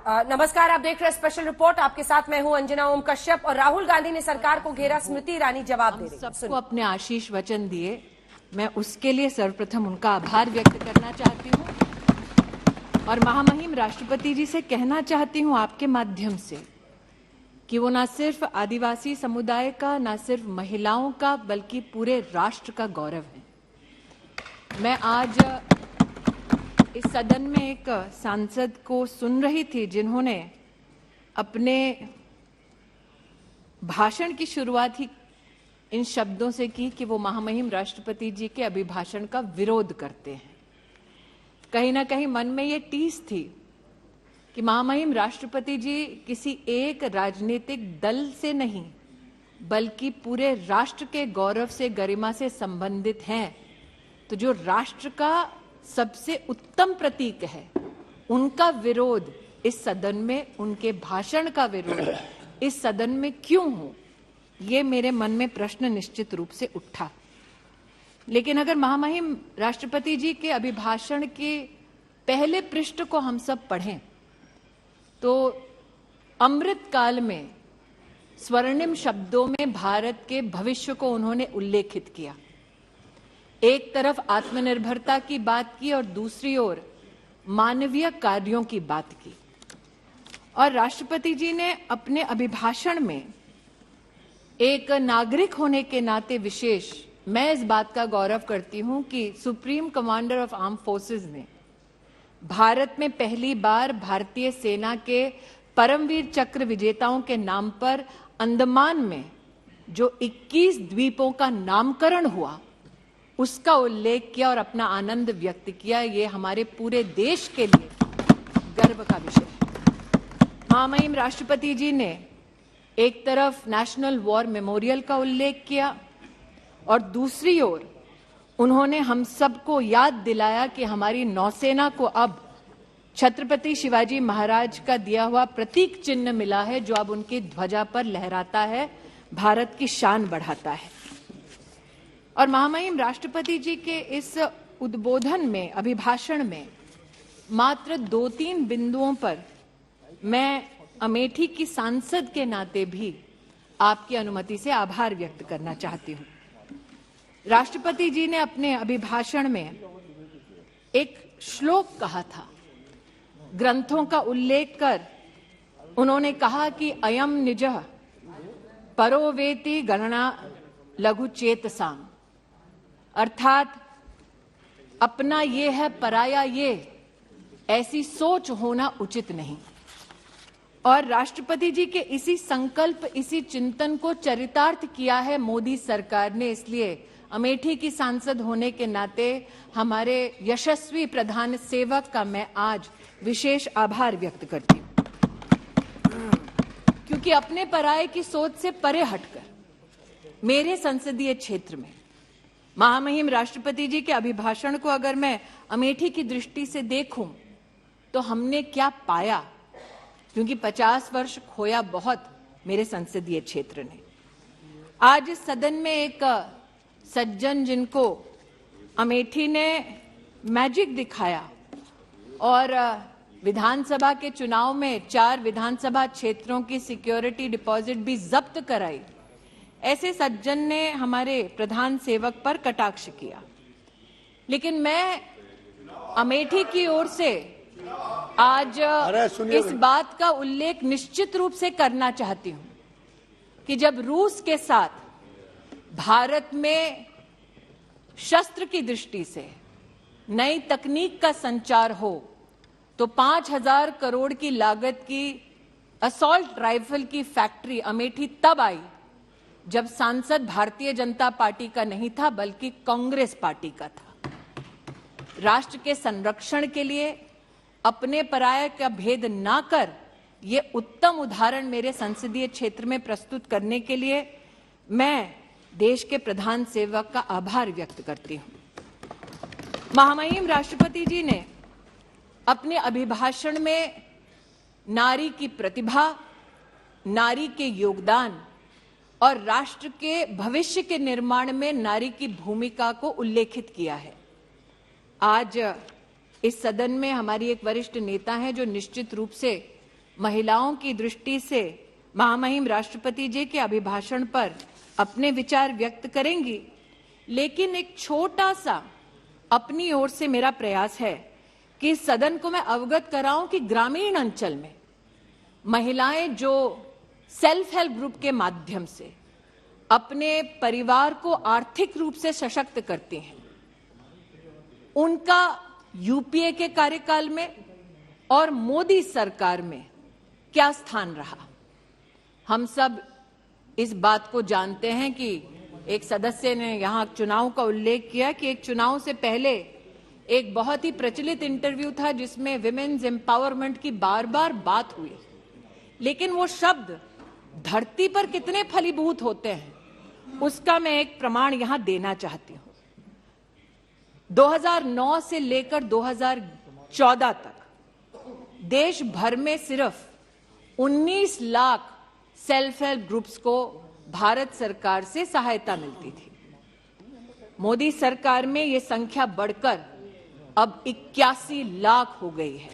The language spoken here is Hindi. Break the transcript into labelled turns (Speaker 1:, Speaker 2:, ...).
Speaker 1: नमस्कार, आप देख रहे हैं स्पेशल रिपोर्ट। आपके साथ मैं हूं अंजना ओम कश्यप। और राहुल गांधी ने सरकार को घेरा, स्मृति ईरानी जवाब दे रही हैं।
Speaker 2: सबको अपने आशीष वचन दिए, मैं उसके लिए सर्वप्रथम उनका आभार व्यक्त करना चाहती हूं और महामहिम राष्ट्रपति जी से कहना चाहती हूं आपके माध्यम से कि वो न सिर्फ आदिवासी समुदाय का, न सिर्फ महिलाओं का, बल्कि पूरे राष्ट्र का गौरव है। मैं आज इस सदन में एक सांसद को सुन रही थी जिन्होंने अपने भाषण की शुरुआत ही इन शब्दों से की कि वो महामहिम राष्ट्रपति जी के अभिभाषण का विरोध करते हैं। कहीं ना कहीं मन में ये टीस थी कि महामहिम राष्ट्रपति जी किसी एक राजनीतिक दल से नहीं बल्कि पूरे राष्ट्र के गौरव से, गरिमा से संबंधित हैं। तो जो राष्ट्र का सबसे उत्तम प्रतीक है, उनका विरोध इस सदन में, उनके भाषण का विरोध इस सदन में क्यों हो, ये मेरे मन में प्रश्न निश्चित रूप से उठा। लेकिन अगर महामहिम राष्ट्रपति जी के अभिभाषण के पहले पृष्ठ को हम सब पढ़ें तो अमृत काल में स्वर्णिम शब्दों में भारत के भविष्य को उन्होंने उल्लेखित किया। एक तरफ आत्मनिर्भरता की बात की और दूसरी ओर मानवीय कार्यों की बात की। और राष्ट्रपति जी ने अपने अभिभाषण में एक नागरिक होने के नाते विशेष, मैं इस बात का गौरव करती हूं कि supreme commander of arm forces ने भारत में पहली बार भारतीय सेना के परमवीर चक्र विजेताओं के नाम पर अंडमान में जो 21 द्वीपों का नामकरण हुआ उसका उल्लेख किया और अपना आनंद व्यक्त किया। ये हमारे पूरे देश के लिए गर्व का विषय है। महामहिम राष्ट्रपति जी ने एक तरफ नेशनल वॉर मेमोरियल का उल्लेख किया और दूसरी ओर उन्होंने हम सबको याद दिलाया कि हमारी नौसेना को अब छत्रपति शिवाजी महाराज का दिया हुआ प्रतीक चिन्ह मिला है, जो अब उनकी ध्वजा पर लहराता है, भारत की शान बढ़ाता है। और महामहिम राष्ट्रपति जी के इस उद्बोधन में, अभिभाषण में मात्र 2-3 बिंदुओं पर मैं अमेठी की सांसद के नाते भी आपकी अनुमति से आभार व्यक्त करना चाहती हूं। राष्ट्रपति जी ने अपने अभिभाषण में एक श्लोक कहा था, ग्रंथों का उल्लेख कर उन्होंने कहा कि अयम निजः परो वेति गणना लघु चेतसाम, अर्थात अपना ये है पराया ये, ऐसी सोच होना उचित नहीं। और राष्ट्रपति जी के इसी संकल्प, इसी चिंतन को चरितार्थ किया है मोदी सरकार ने। इसलिए अमेठी की सांसद होने के नाते हमारे यशस्वी प्रधान सेवक का मैं आज विशेष आभार व्यक्त करती हूं, क्योंकि अपने पराये की सोच से परे हटकर मेरे संसदीय क्षेत्र में महामहिम राष्ट्रपति जी के अभिभाषण को अगर मैं अमेठी की दृष्टि से देखूं तो हमने क्या पाया, क्योंकि 50 वर्ष खोया बहुत मेरे संसदीय क्षेत्र ने। आज इस सदन में एक सज्जन जिनको अमेठी ने मैजिक दिखाया और विधानसभा के चुनाव में 4 विधानसभा क्षेत्रों की सिक्योरिटी डिपॉजिट भी जब्त कराई, ऐसे सज्जन ने हमारे प्रधान सेवक पर कटाक्ष किया। लेकिन मैं अमेठी की ओर से आज इस बात का उल्लेख निश्चित रूप से करना चाहती हूं कि जब रूस के साथ भारत में शस्त्र की दृष्टि से नई तकनीक का संचार हो तो 5,000 करोड़ की लागत की असॉल्ट राइफल की फैक्ट्री अमेठी तब आई जब सांसद भारतीय जनता पार्टी का नहीं था बल्कि कांग्रेस पार्टी का था। राष्ट्र के संरक्षण के लिए अपने पराये का भेद ना कर ये उत्तम उदाहरण मेरे संसदीय क्षेत्र में प्रस्तुत करने के लिए मैं देश के प्रधान सेवक का आभार व्यक्त करती हूं। महामहिम राष्ट्रपति जी ने अपने अभिभाषण में नारी की प्रतिभा, नारी के योगदान और राष्ट्र के भविष्य के निर्माण में नारी की भूमिका को उल्लेखित किया है। आज इस सदन में हमारी एक वरिष्ठ नेता है जो निश्चित रूप से महिलाओं की दृष्टि से महामहिम राष्ट्रपति जी के अभिभाषण पर अपने विचार व्यक्त करेंगी, लेकिन एक छोटा सा अपनी ओर से मेरा प्रयास है कि सदन को मैं अवगत कराऊं कि ग्रामीण अंचल में महिलाएं जो सेल्फ हेल्प ग्रुप के माध्यम से अपने परिवार को आर्थिक रूप से सशक्त करती हैं, उनका यूपीए के कार्यकाल में और मोदी सरकार में क्या स्थान रहा। हम सब इस बात को जानते हैं कि एक सदस्य ने यहां चुनाव का उल्लेख किया कि एक चुनाव से पहले एक बहुत ही प्रचलित इंटरव्यू था जिसमें विमेन्स एम्पावरमेंट की बार बार बात हुई, लेकिन वो शब्द धरती पर कितने फलीभूत होते हैं उसका मैं एक प्रमाण यहां देना चाहती हूं। 2009 से लेकर 2014 तक देश भर में सिर्फ 19 लाख सेल्फ हेल्प ग्रुप्स को भारत सरकार से सहायता मिलती थी। मोदी सरकार में यह संख्या बढ़कर अब 81 लाख हो गई है।